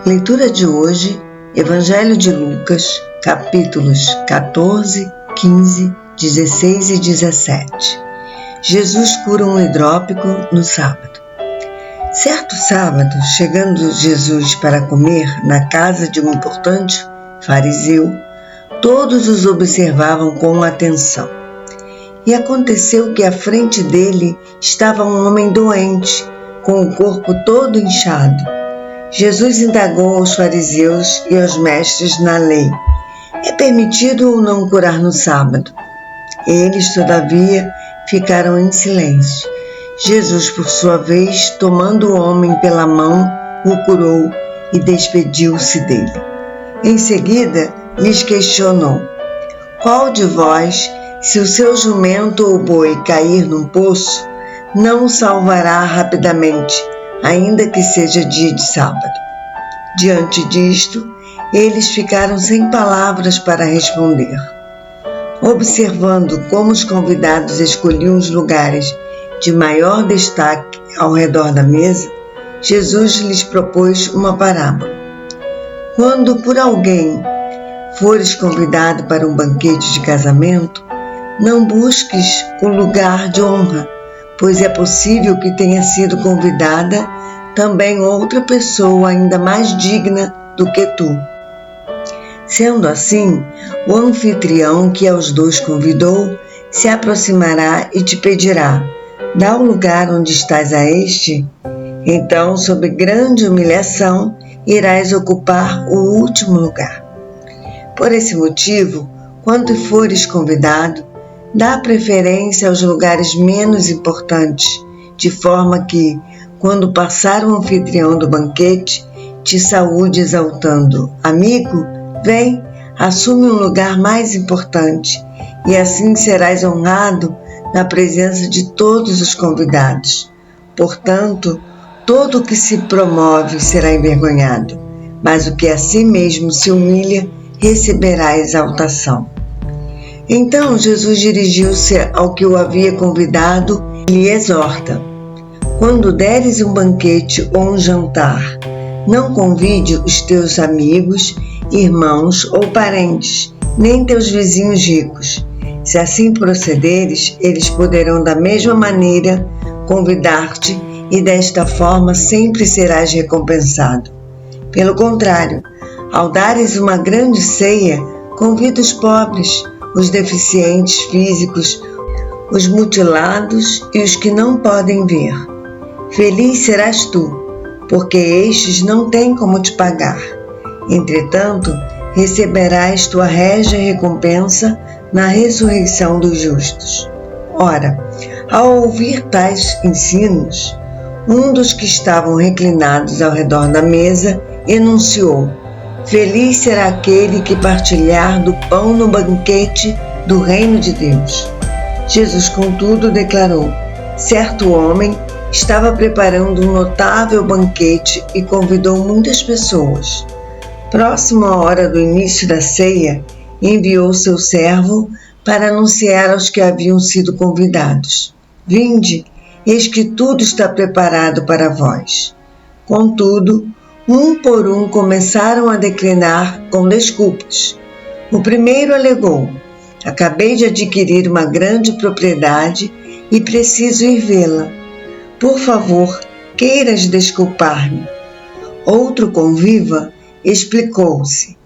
Leitura de hoje, Evangelho de Lucas, capítulos 14, 15, 16 e 17. Jesus cura um hidrópico no sábado. Certo sábado, chegando Jesus para comer na casa de um importante fariseu, todos os observavam com atenção. E aconteceu que à frente dele estava um homem doente, com o corpo todo inchado. Jesus indagou aos fariseus e aos mestres na lei: é permitido ou não curar no sábado? Eles, todavia, ficaram em silêncio. Jesus, por sua vez, tomando o homem pela mão, o curou e despediu-se dele. Em seguida, lhes questionou: qual de vós, se o seu jumento ou boi cair num poço, não o salvará rapidamente, ainda que seja dia de sábado? Diante disto, eles ficaram sem palavras para responder. Observando como os convidados escolhiam os lugares de maior destaque ao redor da mesa, Jesus lhes propôs uma parábola. Quando por alguém fores convidado para um banquete de casamento, não busques o lugar de honra, pois é possível que tenha sido convidada também outra pessoa ainda mais digna do que tu. Sendo assim, o anfitrião que aos dois convidou se aproximará e te pedirá: dá o lugar onde estás a este? Então, sob grande humilhação, irás ocupar o último lugar. Por esse motivo, quando fores convidado, dá preferência aos lugares menos importantes, de forma que, quando passar o anfitrião do banquete, te saúde exaltando: amigo, vem, assume um lugar mais importante, e assim serás honrado na presença de todos os convidados. Portanto, todo o que se promove será envergonhado, mas o que a si mesmo se humilha receberá exaltação. Então Jesus dirigiu-se ao que o havia convidado e lhe exorta: quando deres um banquete ou um jantar, não convide os teus amigos, irmãos ou parentes, nem teus vizinhos ricos. Se assim procederes, eles poderão da mesma maneira convidar-te e desta forma sempre serás recompensado. Pelo contrário, ao dares uma grande ceia, convida os pobres, os deficientes físicos, os mutilados e os que não podem ver. Feliz serás tu, porque estes não têm como te pagar. Entretanto, receberás tua régia recompensa na ressurreição dos justos. Ora, ao ouvir tais ensinos, um dos que estavam reclinados ao redor da mesa enunciou: feliz será aquele que partilhar do pão no banquete do reino de Deus. Jesus, contudo, declarou: certo homem estava preparando um notável banquete e convidou muitas pessoas. Próximo à hora do início da ceia, enviou seu servo para anunciar aos que haviam sido convidados: vinde, eis que tudo está preparado para vós. Contudo, um por um começaram a declinar com desculpas. O primeiro alegou: acabei de adquirir uma grande propriedade e preciso ir vê-la. Por favor, queiras desculpar-me. Outro conviva explicou-se: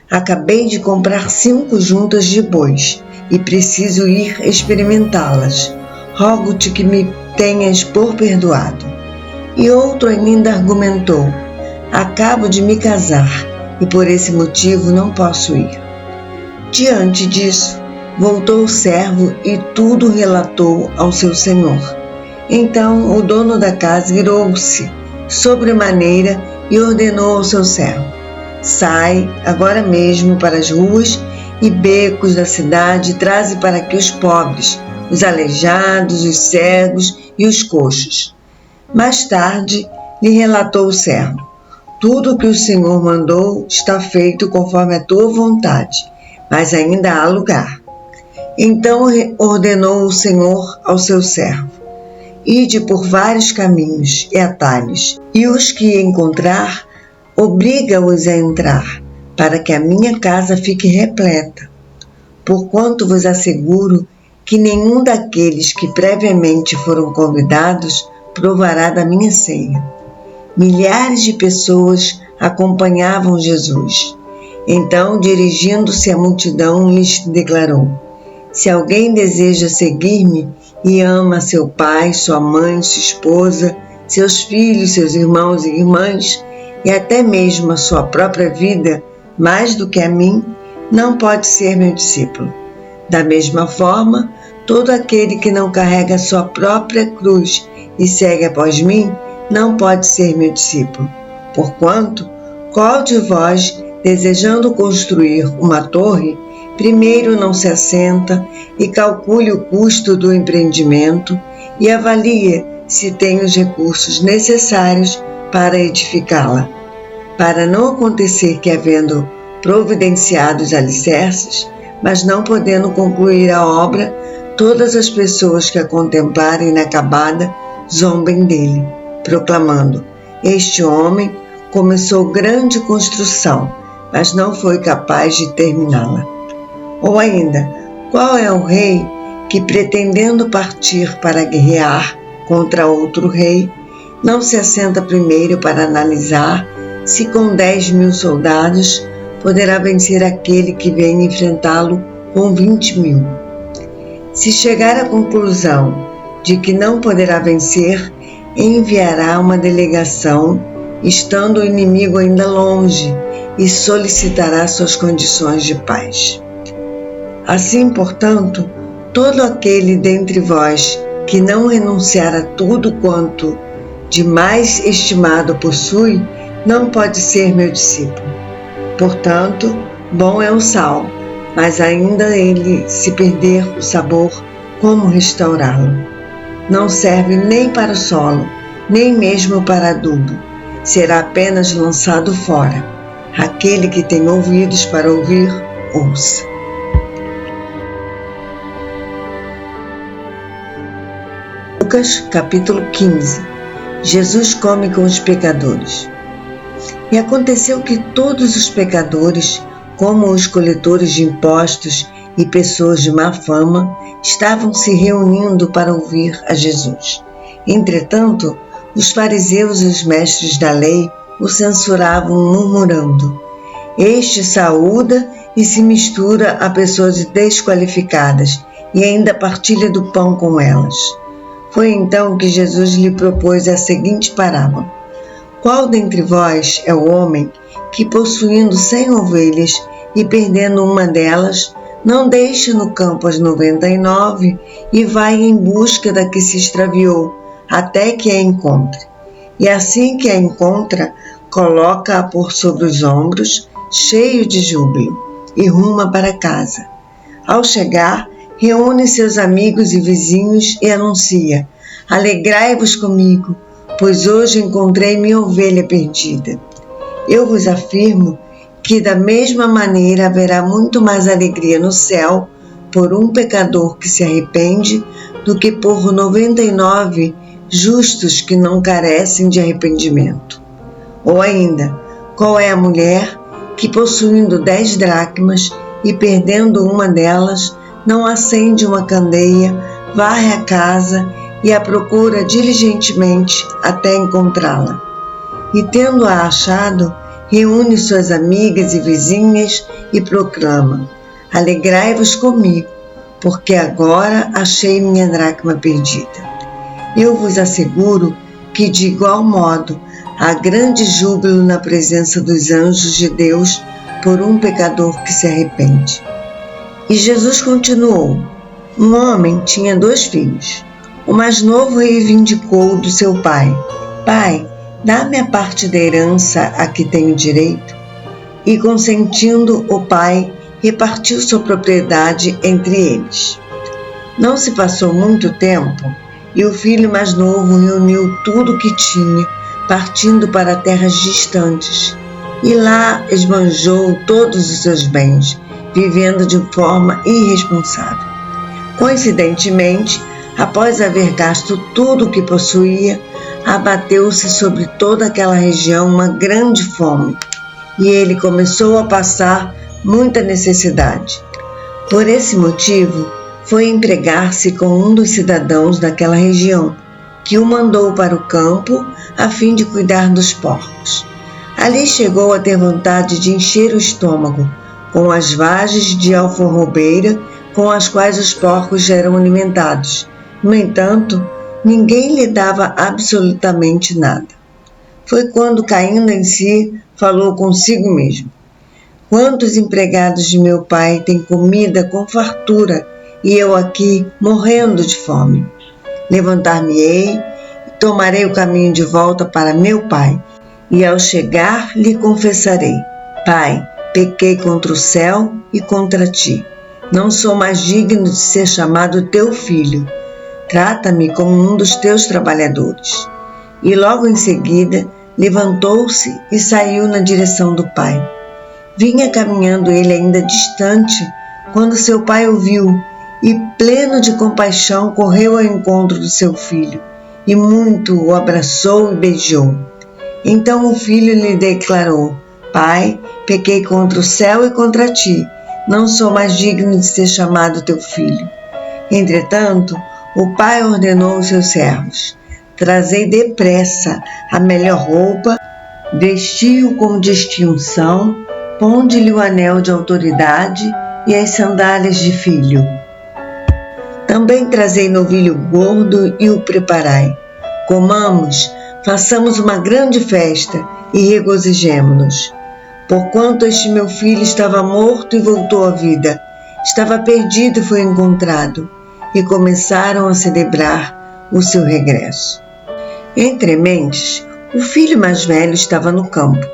acabei de comprar 5 juntas de bois e preciso ir experimentá-las. Rogo-te que me tenhas por perdoado. E outro ainda argumentou: acabo de me casar e por esse motivo não posso ir. Diante disso, voltou o servo e tudo relatou ao seu senhor. Então o dono da casa irou-se sobremaneira e ordenou ao seu servo: sai agora mesmo para as ruas e becos da cidade e traze para aqui os pobres, os aleijados, os cegos e os coxos. Mais tarde lhe relatou o servo: tudo o que o Senhor mandou está feito conforme a tua vontade, mas ainda há lugar. Então ordenou o Senhor ao seu servo: ide por vários caminhos e atalhos, e os que encontrar, Obriga-os a entrar, para que a minha casa fique repleta. Porquanto vos asseguro que nenhum daqueles que previamente foram convidados provará da minha ceia. Milhares de pessoas acompanhavam Jesus. Então, dirigindo-se à multidão, lhes declarou: se alguém deseja seguir-me e ama seu pai, sua mãe, sua esposa, seus filhos, seus irmãos e irmãs, e até mesmo a sua própria vida, mais do que a mim, não pode ser meu discípulo. Da mesma forma, todo aquele que não carrega a sua própria cruz e segue após mim, não pode ser meu discípulo. Porquanto, qual de vós, desejando construir uma torre, primeiro não se assenta e calcule o custo do empreendimento e avalie se tem os recursos necessários para edificá-la, para não acontecer que, havendo providenciado os alicerces, mas não podendo concluir a obra, todas as pessoas que a contemplarem inacabada zombem dele, proclamando: este homem começou grande construção, mas não foi capaz de terminá-la. Ou ainda, qual é o rei que, pretendendo partir para guerrear contra outro rei, não se assenta primeiro para analisar se com 10.000 soldados poderá vencer aquele que vem enfrentá-lo com 20.000? Se chegar à conclusão de que não poderá vencer, enviará uma delegação, estando o inimigo ainda longe, e solicitará suas condições de paz. Assim, portanto, todo aquele dentre vós que não renunciar a tudo quanto de mais estimado possui, não pode ser meu discípulo. Portanto, bom é o sal, mas ainda ele se perder o sabor, como restaurá-lo? Não serve nem para o solo, nem mesmo para adubo. Será apenas lançado fora. Aquele que tem ouvidos para ouvir, ouça. Lucas, capítulo 15. Jesus come com os pecadores. E aconteceu que todos os pecadores, como os coletores de impostos e pessoas de má fama, estavam se reunindo para ouvir a Jesus. Entretanto, os fariseus e os mestres da lei o censuravam, murmurando: este saúda e se mistura a pessoas desqualificadas e ainda partilha do pão com elas. Foi então que Jesus lhe propôs a seguinte parábola: qual dentre vós é o homem que, possuindo 100 ovelhas e perdendo uma delas, não deixa no campo as 99 e vai em busca da que se extraviou, até que a encontre? E assim que a encontra, coloca-a por sobre os ombros, cheio de júbilo, e ruma para casa. Ao chegar, reúne seus amigos e vizinhos e anuncia: alegrai-vos comigo, pois hoje encontrei minha ovelha perdida. Eu vos afirmo que da mesma maneira haverá muito mais alegria no céu por um pecador que se arrepende do que por 99 justos que não carecem de arrependimento. Ou ainda, qual é a mulher que, possuindo 10 dracmas e perdendo uma delas, não acende uma candeia, varre a casa e a procura diligentemente até encontrá-la? E tendo-a achado, reúne suas amigas e vizinhas e proclama: alegrai-vos comigo, porque agora achei minha dracma perdida. Eu vos asseguro que, de igual modo, há grande júbilo na presença dos anjos de Deus por um pecador que se arrepende. E Jesus continuou: um homem tinha 2 filhos. O mais novo reivindicou do seu pai: pai, dá-me a parte da herança a que tenho direito. E, consentindo o pai, repartiu sua propriedade entre eles. Não se passou muito tempo, e o filho mais novo reuniu tudo o que tinha, partindo para terras distantes, e lá esbanjou todos os seus bens, vivendo de forma irresponsável. Coincidentemente, após haver gasto tudo o que possuía, abateu-se sobre toda aquela região uma grande fome, e ele começou a passar muita necessidade. Por esse motivo, foi empregar-se com um dos cidadãos daquela região, que o mandou para o campo a fim de cuidar dos porcos. Ali chegou a ter vontade de encher o estômago com as vagens de alfarrobeira com as quais os porcos eram alimentados. No entanto, ninguém lhe dava absolutamente nada. Foi quando, caindo em si, falou consigo mesmo: quantos empregados de meu pai têm comida com fartura e eu aqui morrendo de fome? Levantar-me-ei e tomarei o caminho de volta para meu pai, e ao chegar lhe confessarei: Pai, pequei contra o céu e contra ti. Não sou mais digno de ser chamado teu filho. Trata-me como um dos teus trabalhadores. E logo em seguida levantou-se e saiu na direção do pai. Vinha caminhando ele ainda distante, quando seu pai o viu, e pleno de compaixão correu ao encontro do seu filho, e muito o abraçou e beijou. Então o filho lhe declarou: Pai, pequei contra o céu e contra ti, não sou mais digno de ser chamado teu filho. Entretanto, o pai ordenou aos seus servos: Trazei depressa a melhor roupa, vestiu-o com distinção, ponde-lhe o anel de autoridade e as sandálias de filho. Também trazei novilho gordo e o preparai. Comamos, façamos uma grande festa e regozijemo-nos. Porquanto este meu filho estava morto e voltou à vida, estava perdido e foi encontrado. E começaram a celebrar o seu regresso. Entre mentes, o filho mais velho estava no campo.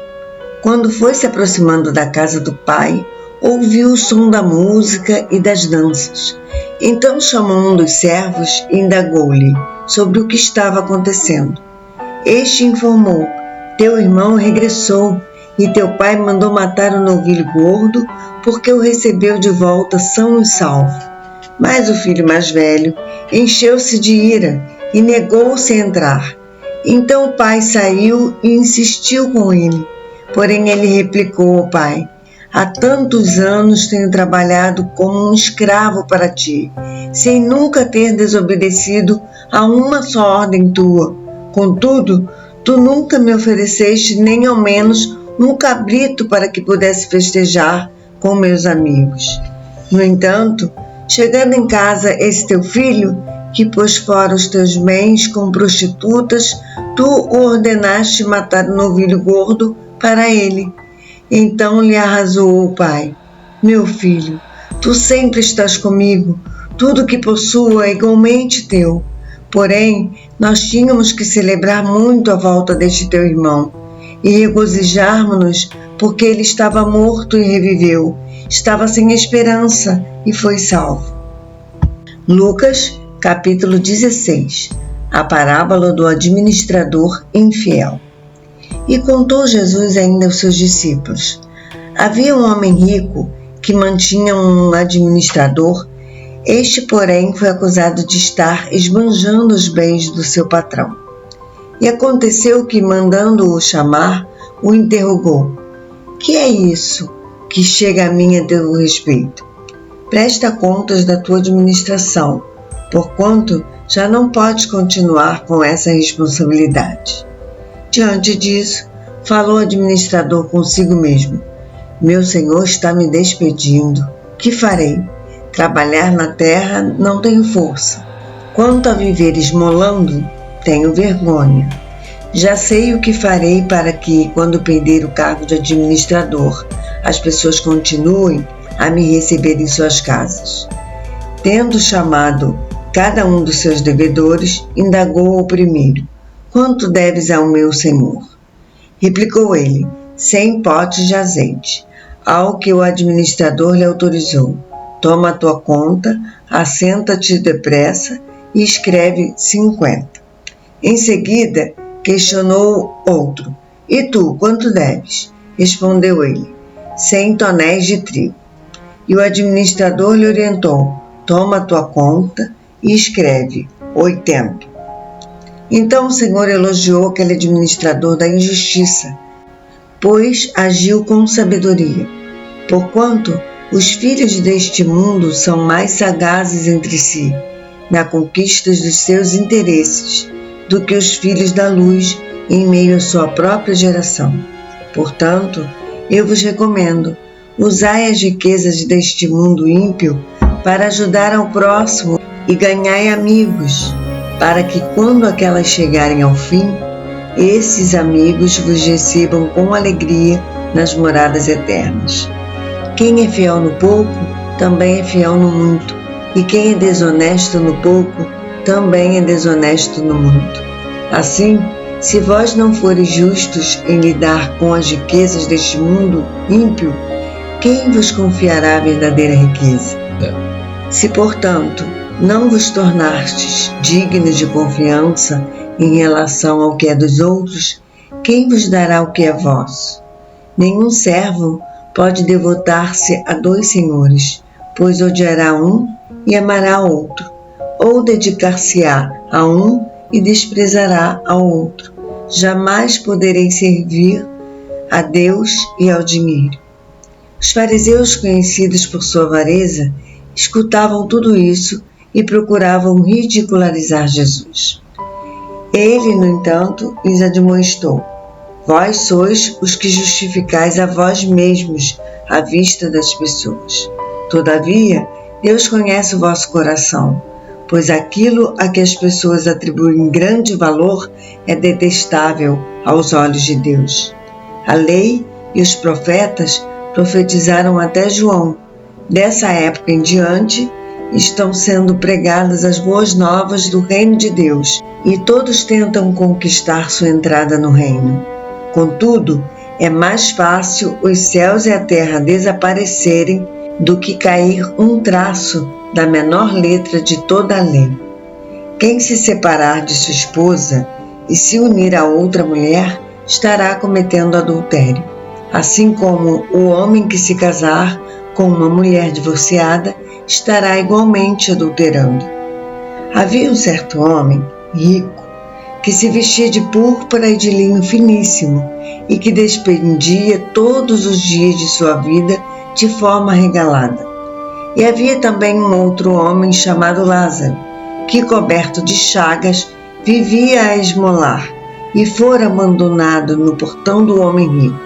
Quando foi se aproximando da casa do pai, ouviu o som da música e das danças. Então chamou um dos servos e indagou-lhe sobre o que estava acontecendo. Este informou: Teu irmão regressou e teu pai mandou matar o novilho gordo porque o recebeu de volta são e salvo. Mas o filho mais velho encheu-se de ira e negou-se a entrar. Então o pai saiu e insistiu com ele. Porém ele replicou ao pai: Há tantos anos tenho trabalhado como um escravo para ti, sem nunca ter desobedecido a uma só ordem tua. Contudo, tu nunca me ofereceste nem ao menos um cabrito para que pudesse festejar com meus amigos. No entanto, chegando em casa esse teu filho, que pôs fora os teus bens com prostitutas, tu o ordenaste matar o novilho gordo para ele. Então lhe arrazoou o pai: Meu filho, tu sempre estás comigo, tudo que possuo é igualmente teu. Porém, nós tínhamos que celebrar muito a volta deste teu irmão e regozijarmos-nos, porque ele estava morto e reviveu, estava sem esperança e foi salvo. Lucas, capítulo 16. A parábola do administrador infiel. E contou Jesus ainda aos seus discípulos: Havia um homem rico que mantinha um administrador. Este, porém, foi acusado de estar esbanjando os bens do seu patrão. E aconteceu que, mandando-o chamar, o interrogou: Que é isso que chega a mim a teu respeito? Presta contas da tua administração, porquanto já não podes continuar com essa responsabilidade. Diante disso, falou o administrador consigo mesmo: Meu senhor está me despedindo. Que farei? Trabalhar na terra não tenho força. Quanto a viver esmolando, tenho vergonha. Já sei o que farei para que, quando perder o cargo de administrador, as pessoas continuem a me receber em suas casas. Tendo chamado cada um dos seus devedores, indagou o primeiro: Quanto deves ao meu senhor? Replicou ele: 100 potes de azeite. Ao que o administrador lhe autorizou: Toma a tua conta, assenta-te depressa e escreve 50. Em seguida, questionou outro: E tu, quanto deves? Respondeu ele: 100 tonéis de trigo. E o administrador lhe orientou: Toma a tua conta e escreve 80. Então o Senhor elogiou aquele administrador da injustiça, pois agiu com sabedoria. Porquanto os filhos deste mundo são mais sagazes entre si, na conquista dos seus interesses, do que os filhos da luz em meio à sua própria geração. Portanto, eu vos recomendo, usai as riquezas deste mundo ímpio para ajudar ao próximo e ganhai amigos, para que quando aquelas chegarem ao fim, esses amigos vos recebam com alegria nas moradas eternas. Quem é fiel no pouco, também é fiel no muito, e quem é desonesto no pouco, também é desonesto no muito. Assim, se vós não fores justos em lidar com as riquezas deste mundo ímpio, quem vos confiará a verdadeira riqueza? Se, portanto, não vos tornastes dignos de confiança em relação ao que é dos outros, quem vos dará o que é vosso? Nenhum servo pode devotar-se a 2 senhores, pois odiará um e amará outro, ou dedicar-se-á a um e desprezará ao outro. Jamais podereis servir a Deus e ao dinheiro. Os fariseus, conhecidos por sua avareza, escutavam tudo isso e procuravam ridicularizar Jesus. Ele, no entanto, lhes admoestou: vós sois os que justificais a vós mesmos à vista das pessoas. Todavia, Deus conhece o vosso coração, pois aquilo a que as pessoas atribuem grande valor é detestável aos olhos de Deus. A lei e os profetas profetizaram até João. Dessa época em diante, estão sendo pregadas as boas novas do reino de Deus, e todos tentam conquistar sua entrada no reino. Contudo, é mais fácil os céus e a terra desaparecerem do que cair um traço da menor letra de toda a lei. Quem se separar de sua esposa e se unir a outra mulher, estará cometendo adultério. Assim como o homem que se casar com uma mulher divorciada estará igualmente adulterando. Havia um certo homem, rico, que se vestia de púrpura e de linho finíssimo e que despendia todos os dias de sua vida de forma regalada. E havia também um outro homem chamado Lázaro, que, coberto de chagas, vivia a esmolar e fora abandonado no portão do homem rico.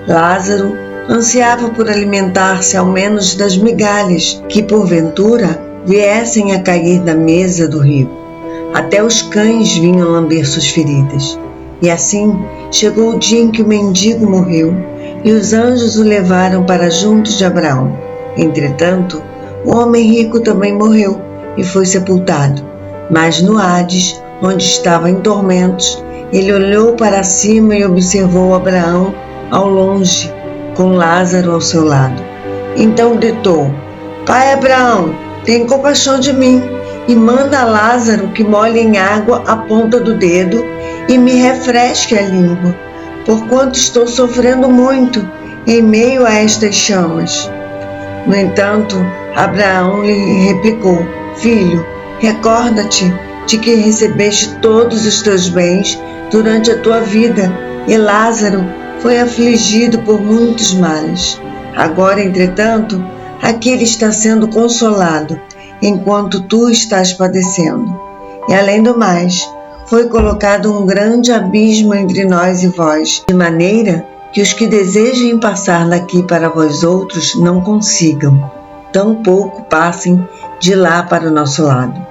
Lázaro ansiava por alimentar-se ao menos das migalhas que, porventura, viessem a cair da mesa do rico. Até os cães vinham lamber suas feridas. E assim chegou o dia em que o mendigo morreu, e os anjos o levaram para junto de Abraão. Entretanto, o homem rico também morreu e foi sepultado. Mas no Hades, onde estava em tormentos, ele olhou para cima e observou Abraão ao longe, com Lázaro ao seu lado. Então gritou: Pai Abraão, tem compaixão de mim e manda a Lázaro que molhe em água a ponta do dedo e me refresque a língua, porquanto estou sofrendo muito em meio a estas chamas. No entanto, Abraão lhe replicou: Filho, recorda-te de que recebeste todos os teus bens durante a tua vida, e Lázaro foi afligido por muitos males. Agora, entretanto, aqui ele está sendo consolado, enquanto tu estás padecendo. E além do mais, foi colocado um grande abismo entre nós e vós, de maneira que os que desejem passar daqui para vós outros não consigam, tampouco passem de lá para o nosso lado.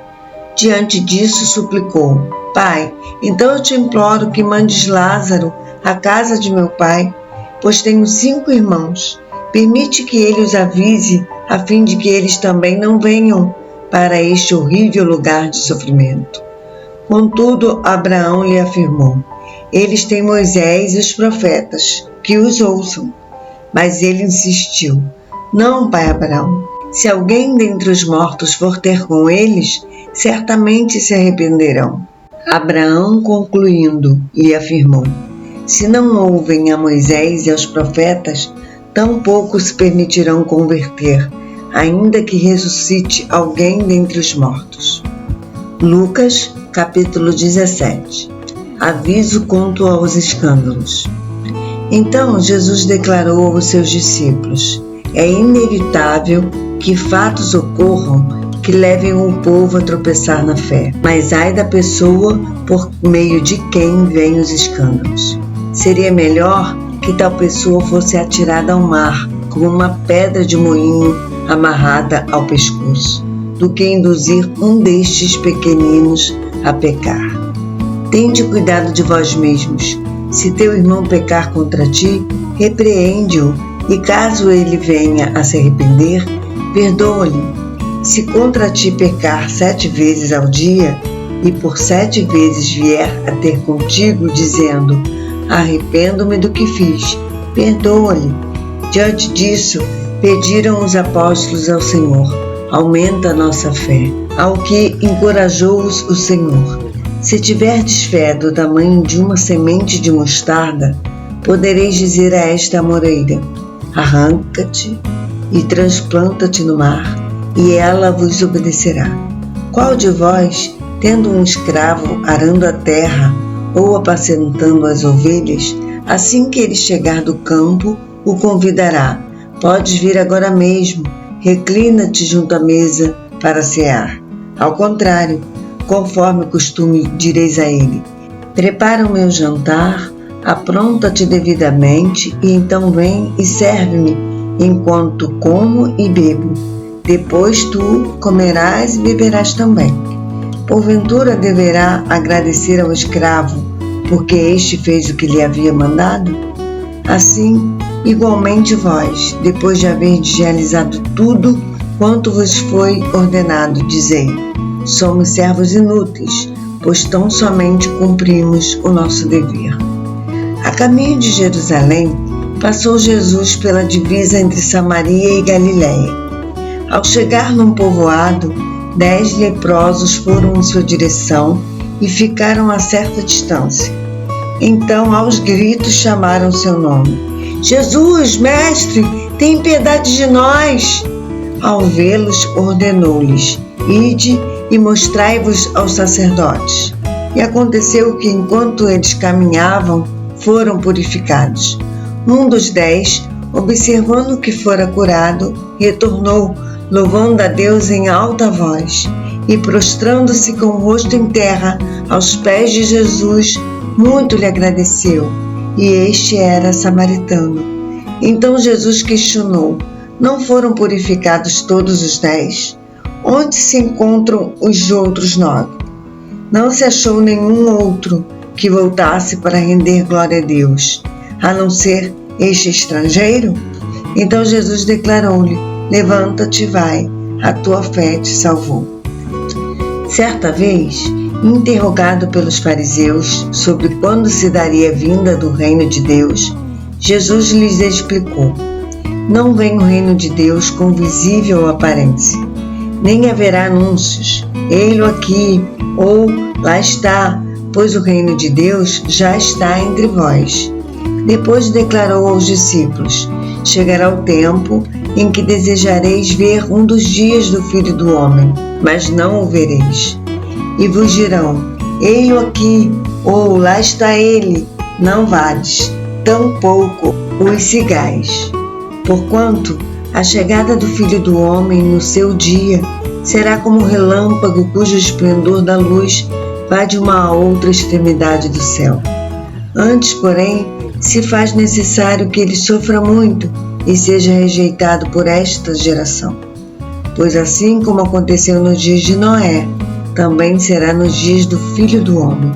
Diante disso suplicou: Pai, então eu te imploro que mandes Lázaro à casa de meu pai, pois tenho 5 irmãos. Permite que ele os avise, a fim de que eles também não venham para este horrível lugar de sofrimento. Contudo, Abraão lhe afirmou: Eles têm Moisés e os profetas, que os ouçam. Mas ele insistiu: Não, pai Abraão, se alguém dentre os mortos for ter com eles, certamente se arrependerão. Abraão, concluindo, lhe afirmou: Se não ouvem a Moisés e aos profetas, tampouco se permitirão converter, ainda que ressuscite alguém dentre os mortos. Lucas, capítulo 17. Aviso quanto aos escândalos. Então Jesus declarou aos seus discípulos: é inevitável que fatos ocorram que levem o povo a tropeçar na fé, mas ai da pessoa por meio de quem vêm os escândalos. Seria melhor que tal pessoa fosse atirada ao mar como uma pedra de moinho amarrada ao pescoço, do que induzir um destes pequeninos a pecar. Tende cuidado de vós mesmos. Se teu irmão pecar contra ti, repreende-o, e caso ele venha a se arrepender, perdoa-lhe. Se contra ti pecar 7 vezes ao dia, e por 7 vezes vier a ter contigo, dizendo: arrependo-me do que fiz, perdoa-lhe. Diante disso, pediram os apóstolos ao Senhor: aumenta a nossa fé. Ao que encorajou-os o Senhor: se tiverdes fé do tamanho de uma semente de mostarda, podereis dizer a esta amoreira: arranca-te e transplanta-te no mar, e ela vos obedecerá. Qual de vós, tendo um escravo arando a terra ou apacentando as ovelhas, assim que ele chegar do campo, o convidará: podes vir agora mesmo, reclina-te junto à mesa para cear? Ao contrário, conforme o costume, direis a ele: prepara o meu jantar, apronta-te devidamente, e então vem e serve-me, enquanto como e bebo. Depois tu comerás e beberás também. Porventura deverá agradecer ao escravo, porque este fez o que lhe havia mandado? Assim, igualmente vós, depois de haverdes realizado tudo quanto vos foi ordenado, dizei: somos servos inúteis, pois tão somente cumprimos o nosso dever. A caminho de Jerusalém, passou Jesus pela divisa entre Samaria e Galiléia. Ao chegar num povoado, 10 leprosos foram em sua direção e ficaram a certa distância. Então, aos gritos, chamaram seu nome: Jesus, mestre, tem piedade de nós! Ao vê-los, ordenou-lhes: ide e mostrai-vos aos sacerdotes. E aconteceu que, enquanto eles caminhavam, foram purificados. Um dos 10, observando que fora curado, retornou, louvando a Deus em alta voz, e prostrando-se com o rosto em terra aos pés de Jesus, muito lhe agradeceu, e este era samaritano. Então Jesus questionou: não foram purificados todos os 10? Onde se encontram os outros 9? Não se achou nenhum outro que voltasse para render glória a Deus, a não ser este estrangeiro? Então Jesus declarou-lhe: levanta-te e vai, a tua fé te salvou. Certa vez, interrogado pelos fariseus sobre quando se daria a vinda do reino de Deus, Jesus lhes explicou: não vem o reino de Deus com visível aparência, nem haverá anúncios, ei-lo aqui, ou lá está, pois o reino de Deus já está entre vós. Depois declarou aos discípulos: chegará o tempo em que desejareis ver um dos dias do Filho do Homem, mas não o vereis. E vos dirão: ei-lo aqui, ou lá está ele, não vades, tampouco os sigais. Porquanto a chegada do Filho do Homem no seu dia será como um relâmpago cujo esplendor da luz vai de uma a outra extremidade do céu. Antes, porém, se faz necessário que ele sofra muito e seja rejeitado por esta geração. Pois assim como aconteceu nos dias de Noé, também será nos dias do Filho do Homem.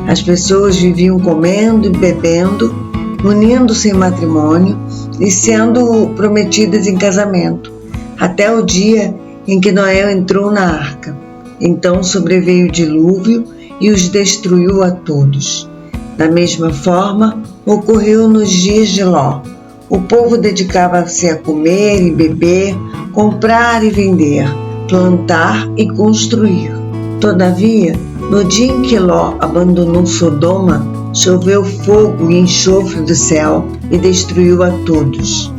As pessoas viviam comendo e bebendo, unindo-se em matrimônio e sendo prometidas em casamento, até o dia em que Noé entrou na arca. Então sobreveio o dilúvio e os destruiu a todos. Da mesma forma, ocorreu nos dias de Ló. O povo dedicava-se a comer e beber, comprar e vender, plantar e construir. Todavia, no dia em que Ló abandonou Sodoma, choveu fogo e enxofre do céu e destruiu a todos.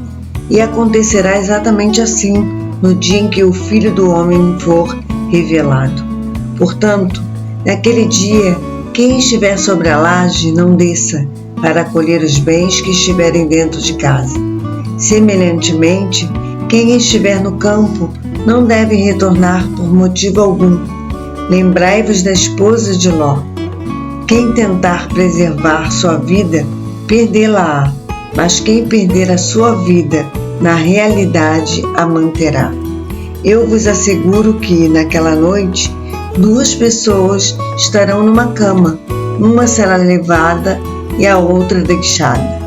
E acontecerá exatamente assim no dia em que o Filho do Homem for revelado. Portanto, Naquele dia, quem estiver sobre a laje, não desça para colher os bens que estiverem dentro de casa. Semelhantemente, quem estiver no campo, não deve retornar por motivo algum. Lembrai-vos da esposa de Ló. Quem tentar preservar sua vida, perdê-la-á, mas quem perder a sua vida, na realidade a manterá. Eu vos asseguro que, naquela noite, 2 pessoas estarão numa cama, uma será levada e a outra deixada.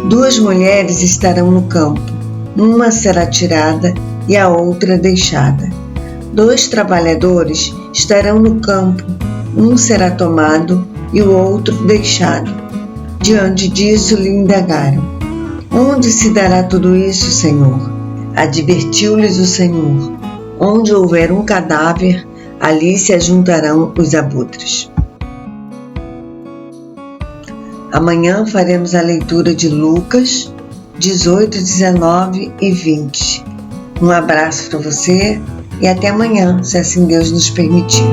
2 mulheres estarão no campo, uma será tirada e a outra deixada. 2 trabalhadores estarão no campo, um será tomado e o outro deixado. Diante disso lhe indagaram: onde se dará tudo isso, Senhor? Advertiu-lhes o Senhor: onde houver um cadáver, ali se ajuntarão os abutres. Amanhã faremos a leitura de Lucas 18, 19 e 20. Um abraço para você e até amanhã, se assim Deus nos permitir.